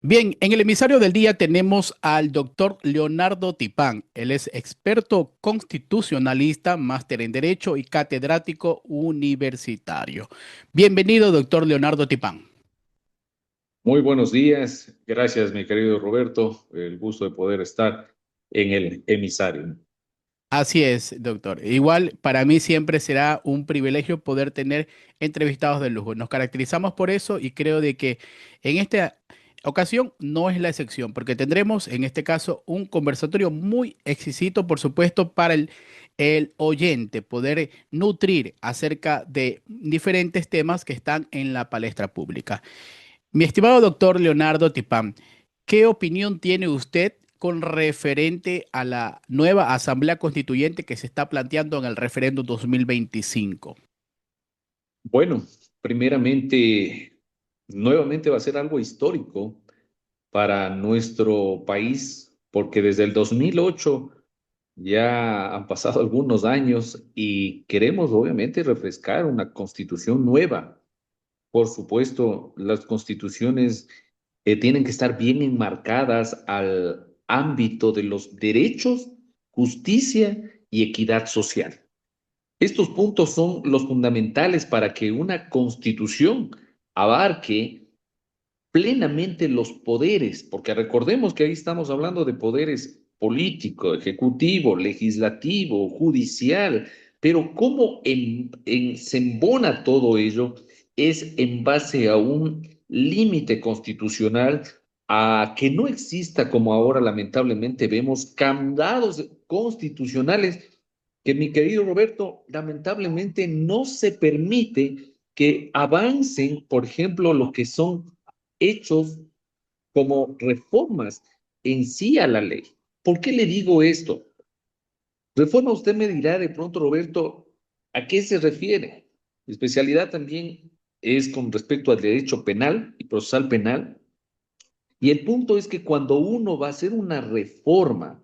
Bien, en el emisario del día tenemos al doctor Leonardo Tipán. Él es experto constitucionalista, máster en Derecho y catedrático universitario. Bienvenido, doctor Leonardo Tipán. Muy buenos días. Gracias, mi querido Roberto. El gusto de poder estar en el emisario. Así es, doctor. Igual para mí siempre será un privilegio poder tener entrevistados de lujo. Nos caracterizamos por eso y creo de que en esta ocasión no es la excepción, porque tendremos en este caso un conversatorio muy exquisito, por supuesto, para el oyente, poder nutrir acerca de diferentes temas que están en la palestra pública. Mi estimado doctor Leonardo Tipán, ¿qué opinión tiene usted con referente a la nueva Asamblea Constituyente que se está planteando en el referéndum 2025? Bueno, primeramente, nuevamente va a ser algo histórico para nuestro país, porque desde el 2008 ya han pasado algunos años y queremos obviamente refrescar una constitución nueva. Por supuesto, las constituciones tienen que estar bien enmarcadas al ámbito de los derechos, justicia y equidad social. Estos puntos son los fundamentales para que una constitución abarque plenamente los poderes, porque recordemos que ahí estamos hablando de poderes político, ejecutivo, legislativo, judicial, pero cómo se embona todo ello es en base a un límite constitucional a que no exista, como ahora lamentablemente vemos, candados constitucionales que, mi querido Roberto, lamentablemente no se permite que avancen, por ejemplo, lo que son hechos como reformas en sí a la ley. ¿Por qué le digo esto? Reforma, usted me dirá de pronto, Roberto, ¿a qué se refiere? Mi especialidad también es con respecto al derecho penal y procesal penal. Y el punto es que cuando uno va a hacer una reforma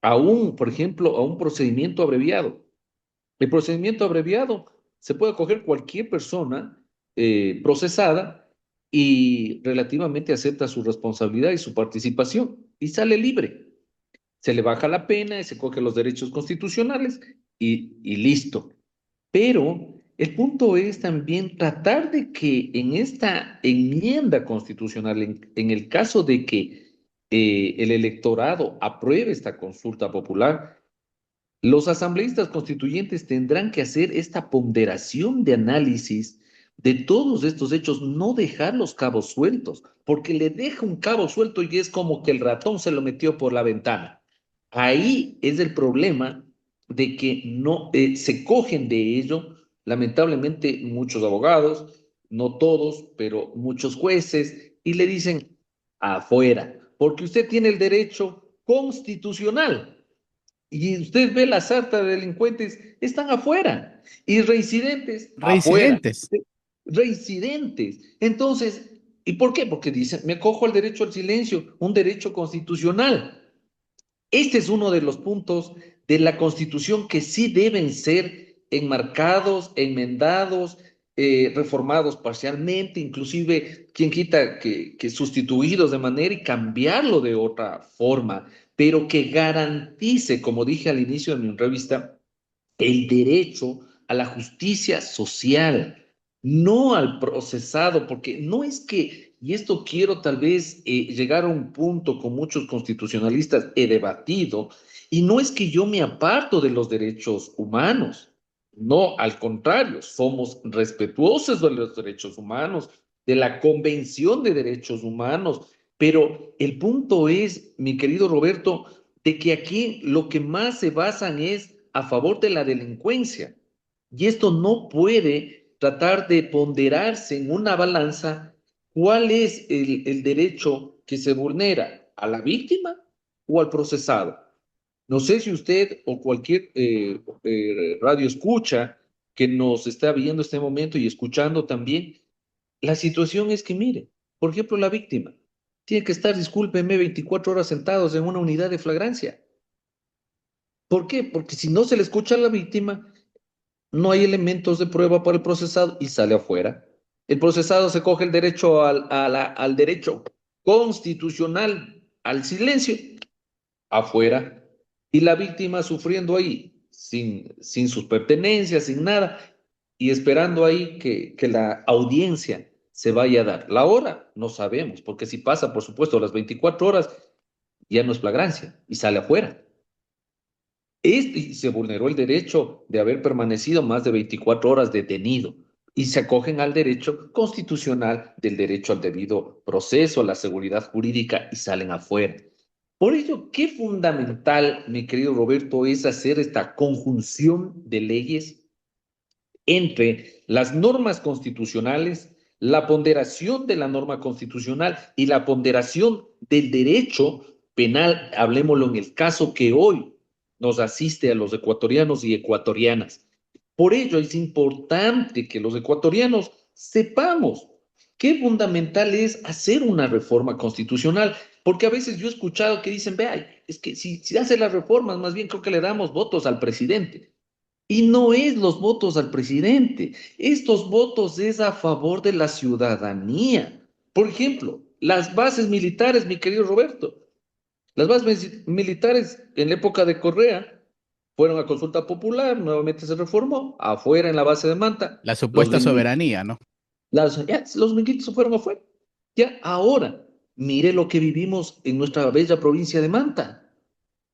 a un, por ejemplo, a un procedimiento abreviado, el procedimiento abreviado se puede coger cualquier persona procesada y relativamente acepta su responsabilidad y su participación y sale libre. Se le baja la pena y se coge los derechos constitucionales y listo. Pero el punto es también tratar de que en esta enmienda constitucional, en el caso de que el electorado apruebe esta consulta popular, los asambleístas constituyentes tendrán que hacer esta ponderación de análisis de todos estos hechos, no dejar los cabos sueltos, porque le deja un cabo suelto y es como que el ratón se lo metió por la ventana. Ahí es el problema de que no se cogen de ello, lamentablemente muchos abogados, no todos, pero muchos jueces, y le dicen afuera, porque usted tiene el derecho constitucional y usted ve la sarta de delincuentes, están afuera. Y reincidentes, afuera. Reincidentes. Reincidentes. Entonces, ¿y por qué? Porque dicen, me cojo el derecho al silencio, un derecho constitucional. Este es uno de los puntos de la Constitución que sí deben ser enmarcados, enmendados, reformados parcialmente, inclusive, quien quita que sustituidos de manera y cambiarlo de otra forma, pero que garantice, como dije al inicio de mi revista, el derecho a la justicia social, no al procesado, porque no es que, y esto quiero tal vez llegar a un punto con muchos constitucionalistas, he debatido, y no es que yo me aparto de los derechos humanos, no, al contrario, somos respetuosos de los derechos humanos, de la Convención de Derechos Humanos, pero el punto es, mi querido Roberto, de que aquí lo que más se basan es a favor de la delincuencia. Y esto no puede tratar de ponderarse en una balanza cuál es el derecho que se vulnera, a la víctima o al procesado. No sé si usted o cualquier radio escucha que nos está viendo este momento y escuchando también, la situación es que, mire, por ejemplo, la víctima tiene que estar, discúlpeme, 24 horas sentados en una unidad de flagrancia. ¿Por qué? Porque si no se le escucha a la víctima, no hay elementos de prueba para el procesado y sale afuera. El procesado se coge el derecho al derecho. constitucional al silencio, afuera, y la víctima sufriendo ahí, sin sus pertenencias, sin nada, y esperando ahí que la audiencia se vaya a dar. La hora no sabemos, porque si pasa, por supuesto, las 24 horas, ya no es flagrancia y sale afuera. Y se vulneró el derecho de haber permanecido más de 24 horas detenido y se acogen al derecho constitucional del derecho al debido proceso, a la seguridad jurídica y salen afuera. Por ello, qué fundamental, mi querido Roberto, es hacer esta conjunción de leyes entre las normas constitucionales, la ponderación de la norma constitucional y la ponderación del derecho penal, hablemoslo en el caso que hoy nos asiste a los ecuatorianos y ecuatorianas. Por ello es importante que los ecuatorianos sepamos qué fundamental es hacer una reforma constitucional, porque a veces yo he escuchado que dicen, vea, es que si hace las reformas, más bien creo que le damos votos al presidente. Y no es los votos al presidente, estos votos es a favor de la ciudadanía. Por ejemplo, las bases militares, mi querido Roberto, las bases militares en la época de Correa fueron a consulta popular, nuevamente se reformó, afuera en la base de Manta, La los supuesta lingüitos, soberanía, ¿no? los minguitos se fueron afuera. Ya ahora, mire lo que vivimos en nuestra bella provincia de Manta.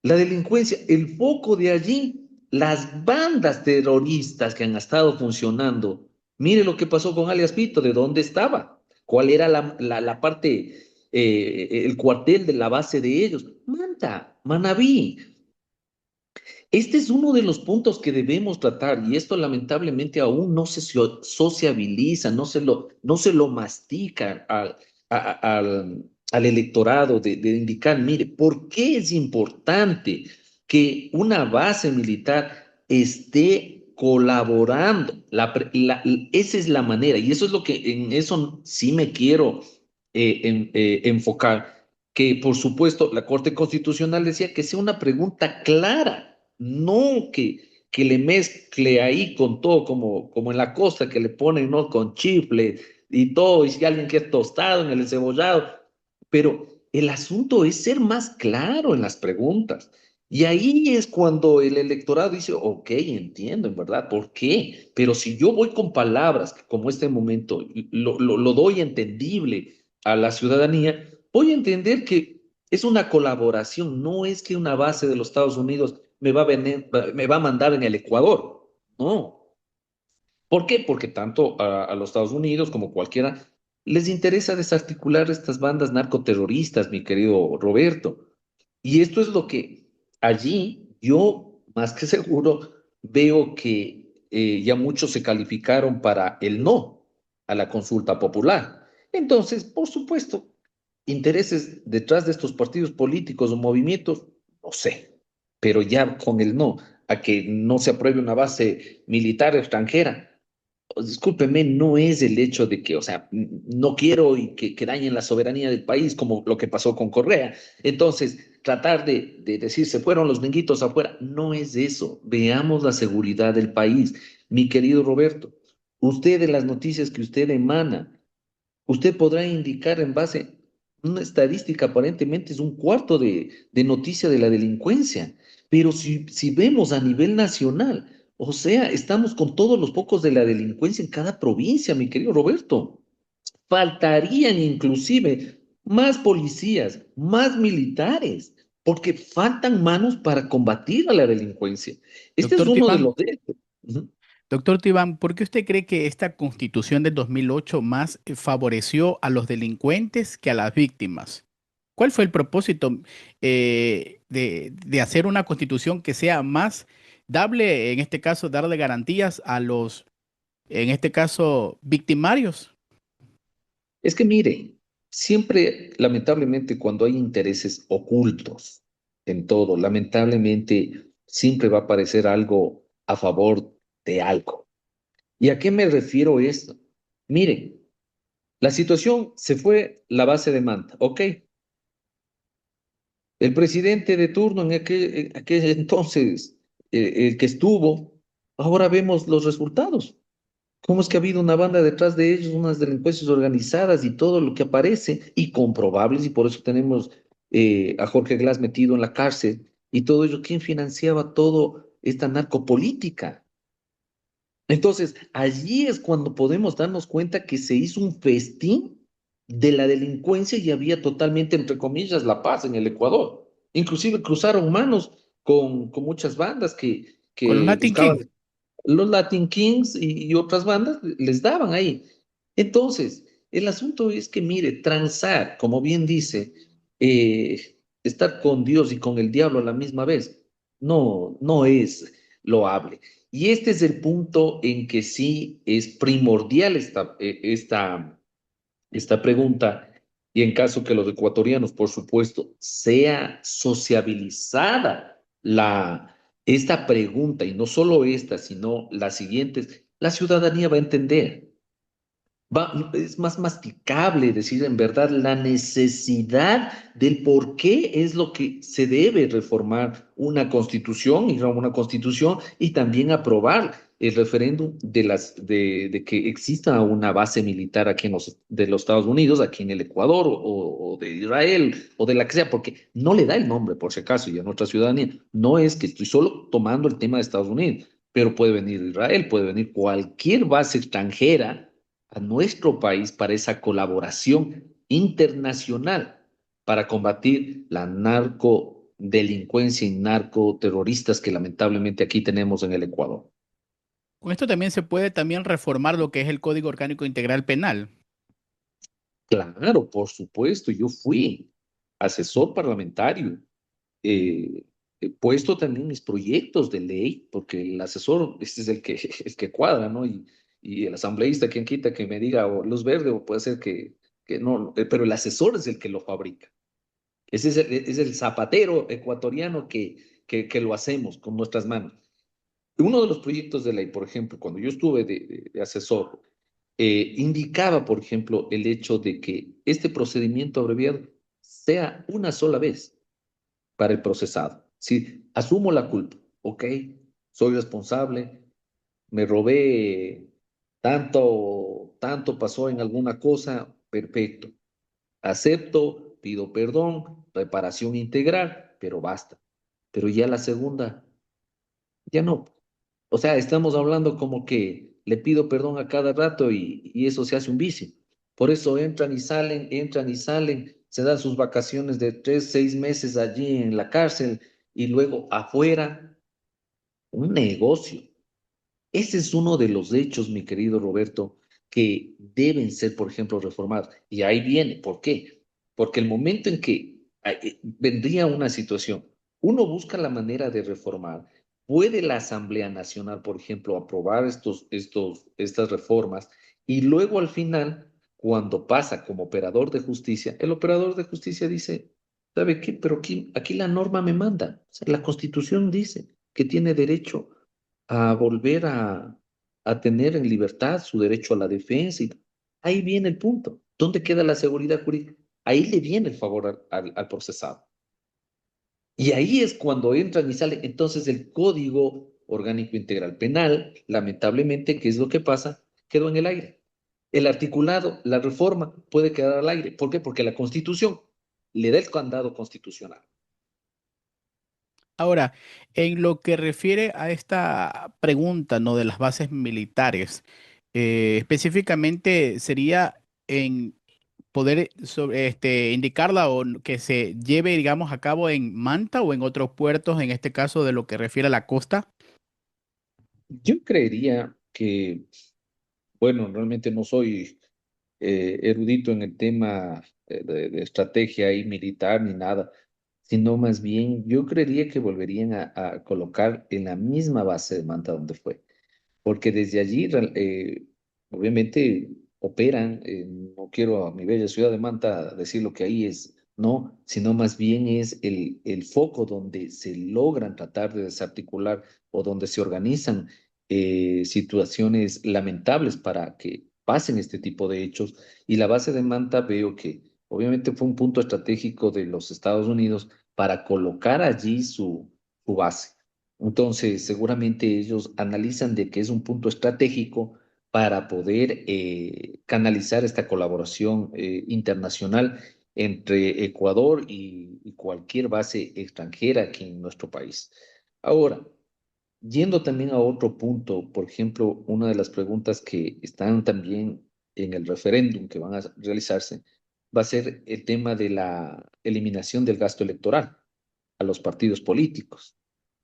La delincuencia, el foco de allí, las bandas terroristas que han estado funcionando. Mire lo que pasó con alias Pito, ¿de dónde estaba? ¿Cuál era la parte, el cuartel de la base de ellos? Manta, Manabí. Este es uno de los puntos que debemos tratar y esto lamentablemente aún no se sociabiliza, no se lo mastica al electorado de indicar, mire, ¿por qué es importante que una base militar esté colaborando? Esa es la manera y eso es lo que en eso sí me quiero enfocar, que por supuesto la Corte Constitucional decía que sea una pregunta clara, no que le mezcle ahí con todo, como en la costa que le ponen, ¿no? Con chifle y todo, y si alguien que es tostado en el encebollado, pero el asunto es ser más claro en las preguntas. Y ahí es cuando el electorado dice, ok, entiendo, en verdad, ¿por qué? Pero si yo voy con palabras, como este momento, lo doy entendible a la ciudadanía, voy a entender que es una colaboración, no es que una base de los Estados Unidos me va a mandar en el Ecuador, no. ¿Por qué? Porque tanto a los Estados Unidos como cualquiera les interesa desarticular estas bandas narcoterroristas, mi querido Roberto. Y esto es lo que allí yo, más que seguro, veo que ya muchos se calificaron para el no a la consulta popular. Entonces, por supuesto, intereses detrás de estos partidos políticos o movimientos, no sé, pero ya con el no a que no se apruebe una base militar extranjera, discúlpeme, no es el hecho de que, o sea, no quiero y que dañen la soberanía del país como lo que pasó con Correa. Entonces, tratar de decir se fueron los minguitos afuera, no es eso. Veamos la seguridad del país. Mi querido Roberto, usted de las noticias que usted emana, usted podrá indicar en base a una estadística, aparentemente es un cuarto de noticia de la delincuencia, pero si vemos a nivel nacional, o sea, estamos con todos los focos de la delincuencia en cada provincia, mi querido Roberto. Faltarían inclusive más policías, más militares, porque faltan manos para combatir a la delincuencia. Este es Doctor uno de Tibán, los retos. Ujú. doctor Tibán, ¿por qué usted cree que esta constitución del 2008 más favoreció a los delincuentes que a las víctimas? ¿Cuál fue el propósito de hacer una constitución que sea más dable, en este caso, darle garantías a los, en este caso, victimarios? Es que mire, siempre, lamentablemente, cuando hay intereses ocultos en todo, lamentablemente siempre va a aparecer algo a favor de algo. ¿Y a qué me refiero esto? Miren, la situación se fue la base de Manta, ¿ok? El presidente de turno en aquel entonces, el que estuvo, ahora vemos los resultados. ¿Cómo es que ha habido una banda detrás de ellos, unas delincuencias organizadas y todo lo que aparece y comprobables? Y por eso tenemos a Jorge Glass metido en la cárcel y todo ello. ¿Quién financiaba todo esta narcopolítica? Entonces, allí es cuando podemos darnos cuenta que se hizo un festín de la delincuencia y había totalmente, entre comillas, la paz en el Ecuador. Inclusive cruzaron manos con muchas bandas Con los que Latin buscaban Kings. los Latin Kings y otras bandas, les daban ahí. Entonces, el asunto es que, mire, transar, como bien dice, estar con Dios y con el diablo a la misma vez, no es loable. Y este es el punto en que sí es primordial esta pregunta, y en caso que los ecuatorianos, por supuesto, sea sociabilizada esta pregunta, y no solo esta, sino las siguientes, la ciudadanía va a entender. Es más masticable decir en verdad la necesidad del por qué es lo que se debe reformar una constitución y una constitución y también aprobar el referéndum de que exista una base militar aquí de los Estados Unidos, aquí en el Ecuador o de Israel o de la que sea, porque no le da el nombre por si acaso y a nuestra ciudadanía. No es que estoy solo tomando el tema de Estados Unidos, pero puede venir Israel, puede venir cualquier base extranjera a nuestro país para esa colaboración internacional para combatir la narcodelincuencia y narcoterroristas que lamentablemente aquí tenemos en el Ecuador. Con esto también se puede también reformar lo que es el Código Orgánico Integral Penal. Claro, por supuesto, yo fui asesor parlamentario, eh, he puesto también mis proyectos de ley, porque el asesor este es el que cuadra, ¿no? Y el asambleísta, quien quita que me diga o luz verde, o puede ser que no, pero el asesor es el que lo fabrica. Ese es el zapatero ecuatoriano que lo hacemos con nuestras manos. Uno de los proyectos de ley, por ejemplo, cuando yo estuve de asesor, indicaba, por ejemplo, el hecho de que este procedimiento abreviado sea una sola vez para el procesado. Si asumo la culpa, ok, soy responsable, me robé tanto pasó en alguna cosa, perfecto. Acepto, pido perdón, reparación integral, pero basta. Pero ya la segunda, ya no. O sea, estamos hablando como que le pido perdón a cada rato y eso se hace un vicio. Por eso entran y salen, se dan sus vacaciones de 3, 6 meses allí en la cárcel y luego afuera, un negocio. Ese es uno de los hechos, mi querido Roberto, que deben ser, por ejemplo, reformados. Y ahí viene, ¿por qué? Porque el momento en que vendría una situación, uno busca la manera de reformar, puede la Asamblea Nacional, por ejemplo, aprobar estas reformas y luego al final, cuando pasa como operador de justicia, el operador de justicia dice, ¿sabe qué? Pero aquí la norma me manda, o sea, la Constitución dice que tiene derecho a volver a tener en libertad su derecho a la defensa. Ahí viene el punto. ¿Dónde queda la seguridad jurídica? Ahí le viene el favor al procesado. Y ahí es cuando entran y salen. Entonces el Código Orgánico Integral Penal, lamentablemente, ¿qué es lo que pasa? Quedó en el aire. El articulado, la reforma puede quedar al aire. ¿Por qué? Porque la Constitución le da el candado constitucional. Ahora, en lo que refiere a esta pregunta, ¿no? De las bases militares, específicamente sería en poder indicarla o que se lleve, digamos, a cabo en Manta o en otros puertos, en este caso de lo que refiere a la costa. Yo creería que, bueno, realmente no soy erudito en el tema de estrategia y militar ni nada, sino más bien yo creería que volverían a colocar en la misma base de Manta donde fue, porque desde allí obviamente operan, no quiero a mi bella ciudad de Manta decir lo que ahí es, no, sino más bien es el foco donde se logran tratar de desarticular o donde se organizan situaciones lamentables para que pasen este tipo de hechos. Y la base de Manta veo que obviamente fue un punto estratégico de los Estados Unidos para colocar allí su base. Entonces, seguramente ellos analizan de que es un punto estratégico para poder canalizar esta colaboración internacional entre Ecuador y cualquier base extranjera aquí en nuestro país. Ahora, yendo también a otro punto, por ejemplo, una de las preguntas que están también en el referéndum que van a realizarse va a ser el tema de la eliminación del gasto electoral a los partidos políticos.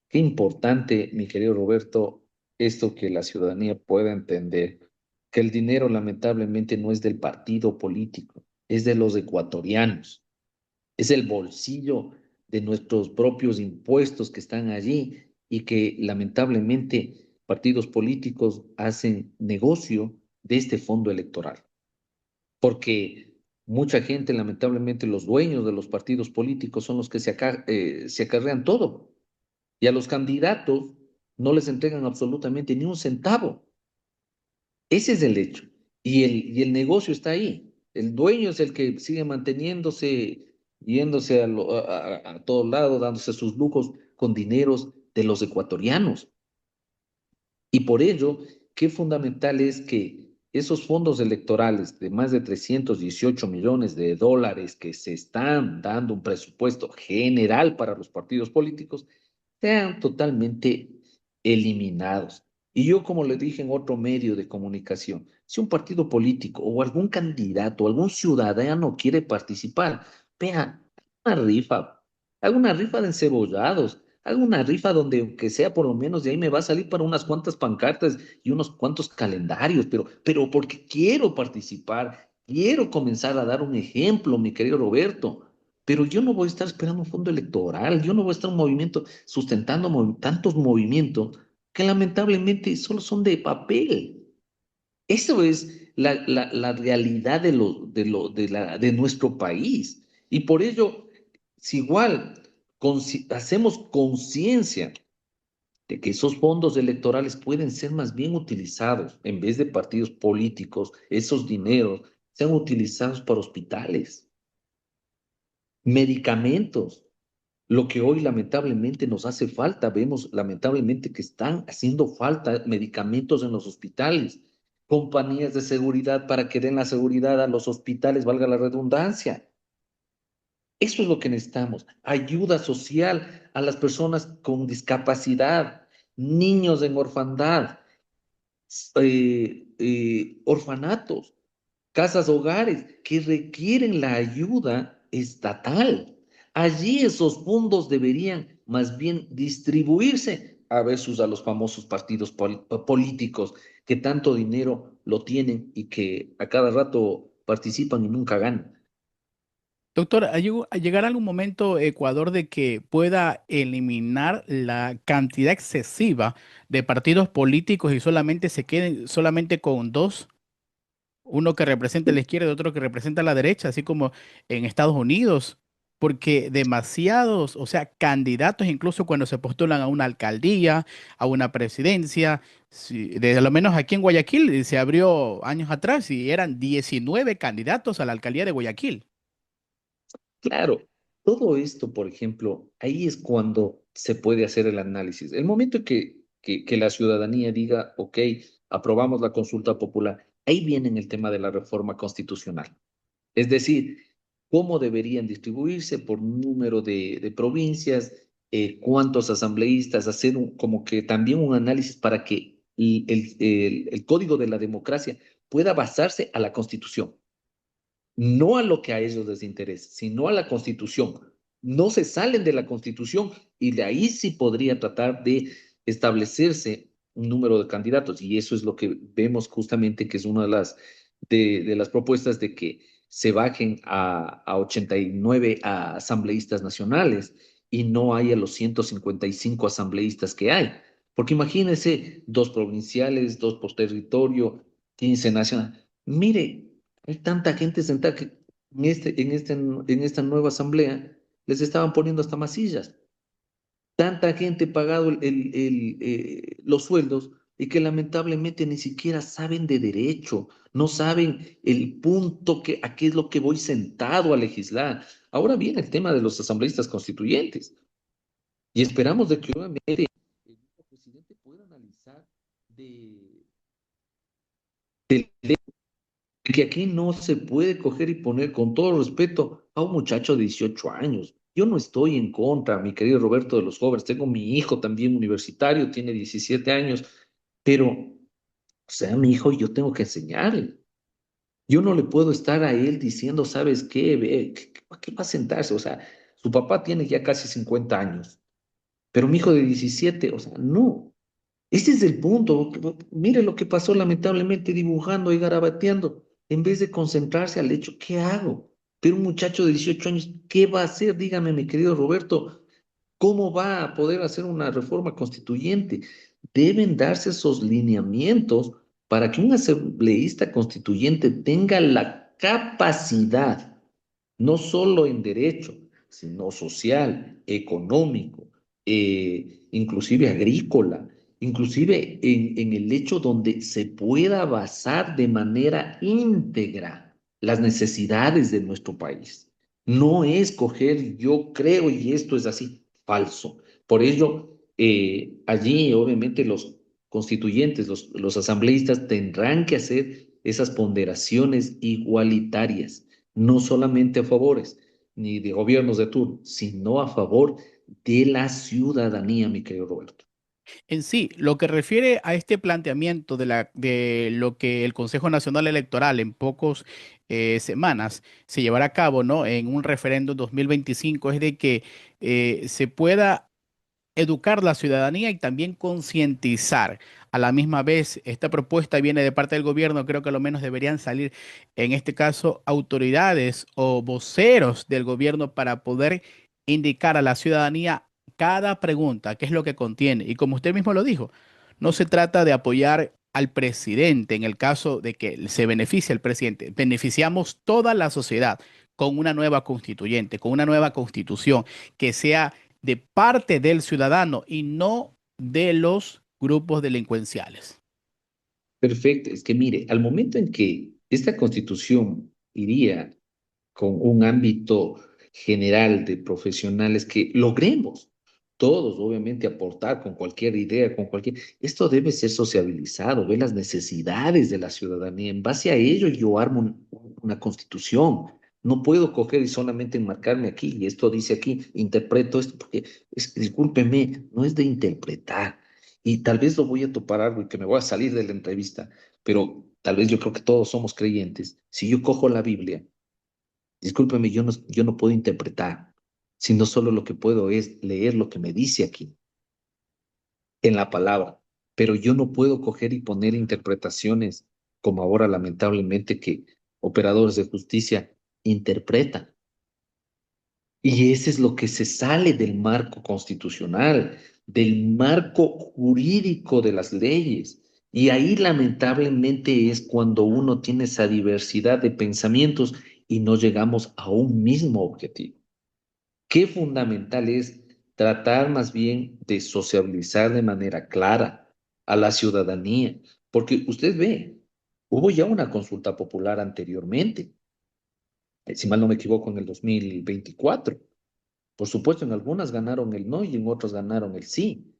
Qué importante, mi querido Roberto, esto que la ciudadanía pueda entender, que el dinero lamentablemente no es del partido político, es de los ecuatorianos, es el bolsillo de nuestros propios impuestos que están allí y que lamentablemente partidos políticos hacen negocio de este fondo electoral, porque mucha gente, lamentablemente los dueños de los partidos políticos son los que se acarrean todo y a los candidatos no les entregan absolutamente ni un centavo. Ese es el hecho. Y el negocio está ahí. El dueño es el que sigue manteniéndose, yéndose a todos lados, dándose sus lujos con dineros de los ecuatorianos. Y por ello, qué fundamental es que esos fondos electorales de más de 318 millones de dólares que se están dando un presupuesto general para los partidos políticos, sean totalmente eliminados. Y yo, como le dije en otro medio de comunicación, si un partido político o algún candidato, algún ciudadano quiere participar, vea, alguna rifa de encebollados, alguna rifa donde, aunque sea por lo menos, de ahí me va a salir para unas cuantas pancartas y unos cuantos calendarios, pero porque quiero participar, quiero comenzar a dar un ejemplo, mi querido Roberto. Pero yo no voy a estar esperando un fondo electoral, yo no voy a estar un movimiento sustentando tantos movimientos que lamentablemente solo son de papel. Eso es la realidad de nuestro país. Y por ello, si igual hacemos conciencia de que esos fondos electorales pueden ser más bien utilizados, en vez de partidos políticos, esos dineros sean utilizados para hospitales, medicamentos, lo que hoy lamentablemente nos hace falta. Vemos lamentablemente que están haciendo falta medicamentos en los hospitales, compañías de seguridad para que den la seguridad a los hospitales, valga la redundancia. Eso es lo que necesitamos, ayuda social a las personas con discapacidad, niños en orfandad, orfanatos, casas hogares que requieren la ayuda estatal. Allí esos fondos deberían más bien distribuirse a versus a los famosos partidos políticos que tanto dinero lo tienen y que a cada rato participan y nunca ganan. Doctor, ¿llegará algún momento Ecuador de que pueda eliminar la cantidad excesiva de partidos políticos y solamente se queden solamente con dos? Uno que representa la izquierda y otro que representa la derecha, así como en Estados Unidos, porque demasiados, o sea, candidatos, incluso cuando se postulan a una alcaldía, a una presidencia, desde lo menos aquí en Guayaquil se abrió años atrás y eran 19 candidatos a la alcaldía de Guayaquil. Claro, todo esto, por ejemplo, ahí es cuando se puede hacer el análisis. El momento que la ciudadanía diga, ok, aprobamos la consulta popular, ahí viene el tema de la reforma constitucional. Es decir, cómo deberían distribuirse por número de provincias, cuántos asambleístas, hacer como que también un análisis para que el código de la democracia pueda basarse a la constitución, no a lo que a ellos les interesa, sino a la Constitución. No se salen de la Constitución y de ahí sí podría tratar de establecerse un número de candidatos. Y eso es lo que vemos justamente que es una de las propuestas de que se bajen a 89 asambleístas nacionales y no hay a los 155 asambleístas que hay. Porque imagínense, dos provinciales, dos por territorio, 15 nacionales. Mire, hay tanta gente sentada que en esta nueva asamblea les estaban poniendo hasta masillas. Tanta gente pagado los sueldos y que lamentablemente ni siquiera saben de derecho, no saben el punto a qué es lo que voy sentado a legislar. Ahora viene el tema de los asambleístas constituyentes y esperamos de que obviamente el nuevo presidente pueda analizar de que aquí no se puede coger y poner con todo respeto a un muchacho de 18 años. Yo no estoy en contra, mi querido Roberto, de los jóvenes. Tengo mi hijo también universitario, tiene 17 años, pero, o sea, mi hijo, yo tengo que enseñarle. Yo no le puedo estar a él diciendo, ¿sabes qué? Ve, ¿qué va a sentarse? O sea, su papá tiene ya casi 50 años, pero mi hijo de 17, o sea, no. Este es el punto. Mire lo que pasó lamentablemente dibujando y garabateando. En vez de concentrarse al hecho, ¿qué hago? Pero un muchacho de 18 años, ¿qué va a hacer? Dígame, mi querido Roberto, ¿cómo va a poder hacer una reforma constituyente? Deben darse esos lineamientos para que un asambleísta constituyente tenga la capacidad, no solo en derecho, sino social, económico, inclusive agrícola, inclusive en el hecho donde se pueda basar de manera íntegra las necesidades de nuestro país. No es coger, yo creo y esto es así, falso. Por ello, allí obviamente los constituyentes, los asambleístas tendrán que hacer esas ponderaciones igualitarias, no solamente a favores ni de gobiernos de turno, sino a favor de la ciudadanía, mi querido Roberto. En sí, lo que refiere a este planteamiento de lo que el Consejo Nacional Electoral en pocos semanas se llevará a cabo, ¿no? En un referéndum 2025 es de que se pueda educar la ciudadanía y también concientizar. A la misma vez, esta propuesta viene de parte del gobierno, creo que lo menos deberían salir, en este caso, autoridades o voceros del gobierno para poder indicar a la ciudadanía cada pregunta, qué es lo que contiene. Y como usted mismo lo dijo, no se trata de apoyar al presidente en el caso de que se beneficie al presidente. Beneficiamos toda la sociedad con una nueva constituyente, con una nueva constitución que sea de parte del ciudadano y no de los grupos delincuenciales. Perfecto, es que mire, al momento en que esta constitución iría con un ámbito general de profesionales que logremos todos, obviamente, aportar con cualquier idea, con cualquier... Esto debe ser sociabilizado, ver las necesidades de la ciudadanía. En base a ello, yo armo una constitución. No puedo coger y solamente enmarcarme aquí, y esto dice aquí, interpreto esto, porque, discúlpeme, no es de interpretar. Y tal vez lo voy a topar algo y que me voy a salir de la entrevista, pero tal vez yo creo que todos somos creyentes. Si yo cojo la Biblia, discúlpeme, yo no puedo interpretar, sino solo lo que puedo es leer lo que me dice aquí, en la palabra. Pero yo no puedo coger y poner interpretaciones como ahora lamentablemente que operadores de justicia interpretan. Y ese es lo que se sale del marco constitucional, del marco jurídico de las leyes. Y ahí lamentablemente es cuando uno tiene esa diversidad de pensamientos y no llegamos a un mismo objetivo. Qué fundamental es tratar más bien de sociabilizar de manera clara a la ciudadanía, porque usted ve, hubo ya una consulta popular anteriormente, si mal no me equivoco, en el 2024. Por supuesto, en algunas ganaron el no y en otras ganaron el sí,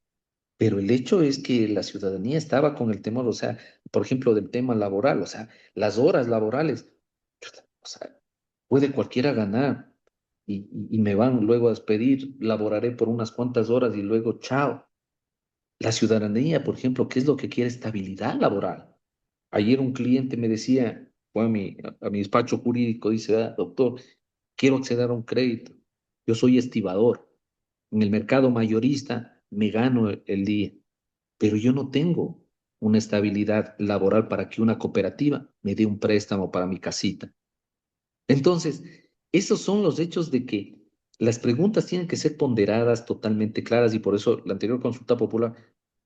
pero el hecho es que la ciudadanía estaba con el temor, o sea, por ejemplo, del tema laboral, o sea, las horas laborales, o sea, puede cualquiera ganar y me van luego a despedir, laboraré por unas cuantas horas y luego chao. La ciudadanía, por ejemplo, ¿qué es lo que quiere? Estabilidad laboral. Ayer un cliente me decía, fue a mi despacho jurídico, dice, "Ah, doctor, quiero acceder a un crédito. Yo soy estibador. En el mercado mayorista me gano el día, pero yo no tengo una estabilidad laboral para que una cooperativa me dé un préstamo para mi casita. Entonces, esos son los hechos de que las preguntas tienen que ser ponderadas, totalmente claras, y por eso la anterior consulta popular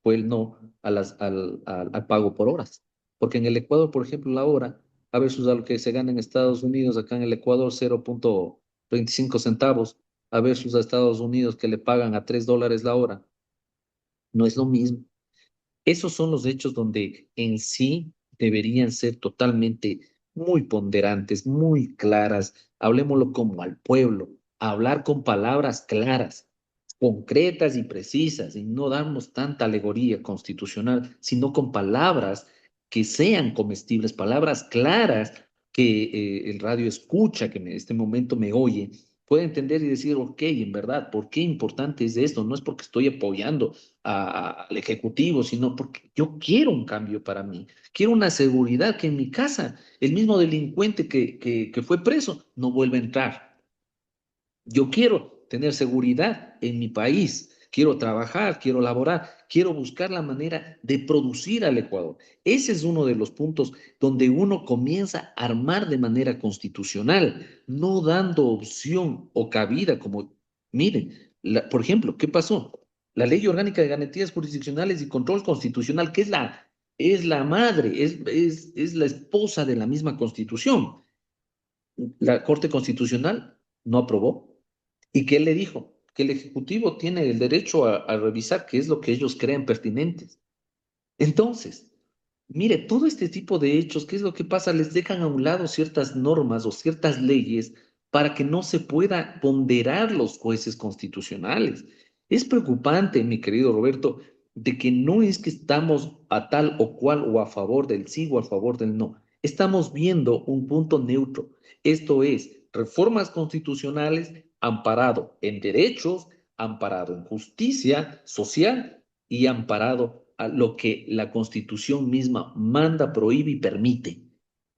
fue el no a al pago por horas. Porque en el Ecuador, por ejemplo, la hora, a versus a lo que se gana en Estados Unidos, acá en el Ecuador 0,25 centavos, a versus a Estados Unidos que le pagan a $3 la hora, no es lo mismo. Esos son los hechos donde en sí deberían ser totalmente muy ponderantes, muy claras. Hablemoslo como al pueblo, hablar con palabras claras, concretas y precisas, y no darnos tanta alegoría constitucional, sino con palabras que sean comestibles, palabras claras que el radio escucha, que en este momento me oye, puede entender y decir, ok, en verdad, ¿por qué importante es esto? No es porque estoy apoyando al Ejecutivo, sino porque yo quiero un cambio para mí. Quiero una seguridad que en mi casa el mismo delincuente que fue preso no vuelva a entrar. Yo quiero tener seguridad en mi país, quiero trabajar, quiero laborar, quiero buscar la manera de producir al Ecuador. Ese es uno de los puntos donde uno comienza a armar de manera constitucional, no dando opción o cabida como, miren, por ejemplo, ¿qué pasó? La Ley Orgánica de Garantías Jurisdiccionales y Control Constitucional, que es la madre, es la esposa de la misma Constitución. La Corte Constitucional no aprobó. ¿Y qué le dijo? Que el Ejecutivo tiene el derecho a revisar qué es lo que ellos crean pertinentes. Entonces, mire, todo este tipo de hechos, ¿qué es lo que pasa? Les dejan a un lado ciertas normas o ciertas leyes para que no se pueda ponderar los jueces constitucionales. Es preocupante, mi querido Roberto, de que no es que estamos a tal o cual o a favor del sí o a favor del no. Estamos viendo un punto neutro. Esto es, reformas constitucionales amparado en derechos, amparado en justicia social y amparado a lo que la Constitución misma manda, prohíbe y permite.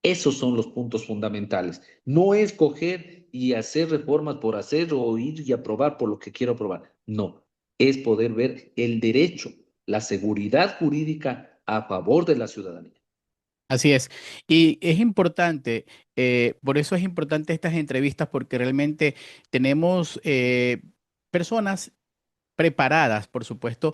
Esos son los puntos fundamentales. No es coger y hacer reformas por hacer o ir y aprobar por lo que quiero aprobar. No, es poder ver el derecho, la seguridad jurídica a favor de la ciudadanía. Así es. Y es importante, por eso es importante estas entrevistas, porque realmente tenemos personas preparadas, por supuesto,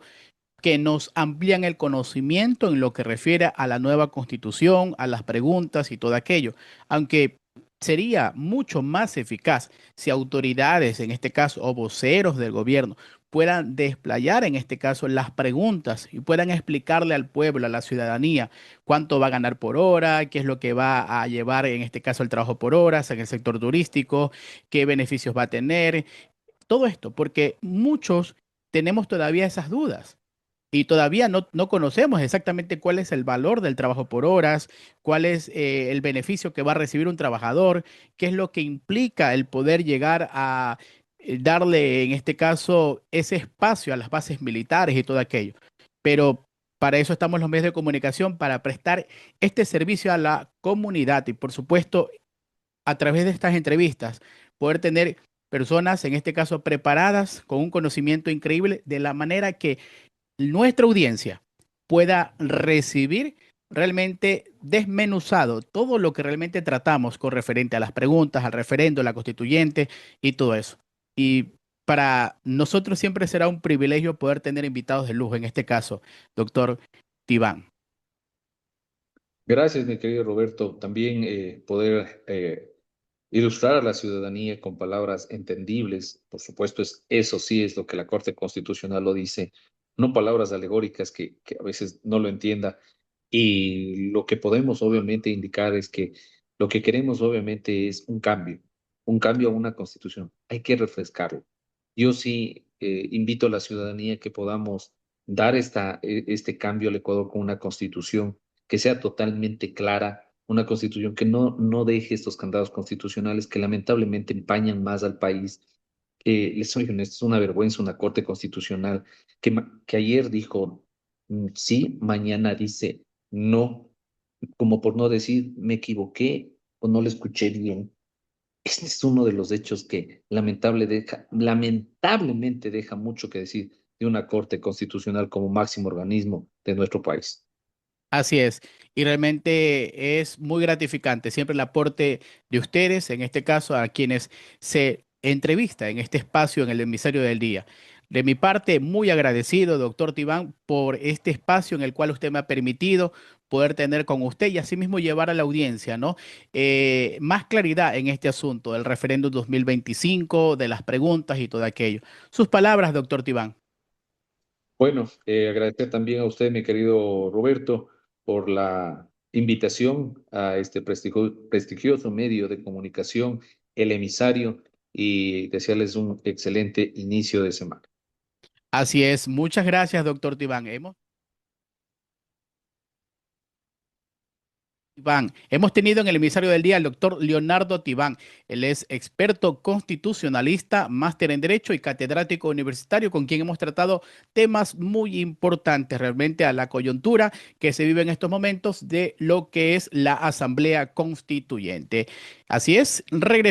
que nos amplían el conocimiento en lo que refiere a la nueva constitución, a las preguntas y todo aquello. Aunque sería mucho más eficaz si autoridades, en este caso, o voceros del gobierno, puedan desplayar, en este caso, las preguntas y puedan explicarle al pueblo, a la ciudadanía, cuánto va a ganar por hora, qué es lo que va a llevar, en este caso, el trabajo por horas en el sector turístico, qué beneficios va a tener, todo esto, porque muchos tenemos todavía esas dudas. Y todavía no conocemos exactamente cuál es el valor del trabajo por horas, cuál es el beneficio que va a recibir un trabajador, qué es lo que implica el poder llegar a darle, en este caso, ese espacio a las bases militares y todo aquello. Pero para eso estamos los medios de comunicación, para prestar este servicio a la comunidad y, por supuesto, a través de estas entrevistas, poder tener personas, en este caso, preparadas con un conocimiento increíble, de la manera que nuestra audiencia pueda recibir realmente desmenuzado todo lo que realmente tratamos con referente a las preguntas, al referendo, la constituyente y todo eso. Y para nosotros siempre será un privilegio poder tener invitados de lujo, en este caso, doctor Tibán. Gracias, mi querido Roberto. También poder ilustrar a la ciudadanía con palabras entendibles, por supuesto, eso sí es lo que la Corte Constitucional lo dice, no palabras alegóricas que a veces no lo entienda. Y lo que podemos obviamente indicar es que lo que queremos obviamente es un cambio a una constitución. Hay que refrescarlo. Yo sí invito a la ciudadanía que podamos dar este cambio al Ecuador con una constitución que sea totalmente clara, una constitución que no deje estos candados constitucionales que lamentablemente empañan más al país. Les soy honesto, es una vergüenza una Corte Constitucional que ayer dijo sí, mañana dice no, como por no decir me equivoqué o no le escuché bien. Este es uno de los hechos que lamentablemente deja mucho que decir de una Corte Constitucional como máximo organismo de nuestro país. Así es, y realmente es muy gratificante siempre el aporte de ustedes, en este caso a quienes se entrevista en este espacio en el emisario del día. De mi parte, muy agradecido, doctor Tibán, por este espacio en el cual usted me ha permitido poder tener con usted y asimismo llevar a la audiencia, ¿no? Más claridad en este asunto del referéndum 2025, de las preguntas y todo aquello. Sus palabras, doctor Tibán. Bueno, agradecer también a usted, mi querido Roberto, por la invitación a este prestigioso medio de comunicación, el emisario, y desearles un excelente inicio de semana. Así es, muchas gracias, doctor Tibán. Hemos Tibán. Hemos tenido en el emisario del día al doctor Leonardo Tibán. Él es experto constitucionalista, máster en Derecho y catedrático universitario, con quien hemos tratado temas muy importantes realmente a la coyuntura que se vive en estos momentos de lo que es la Asamblea Constituyente. Así es, regresamos.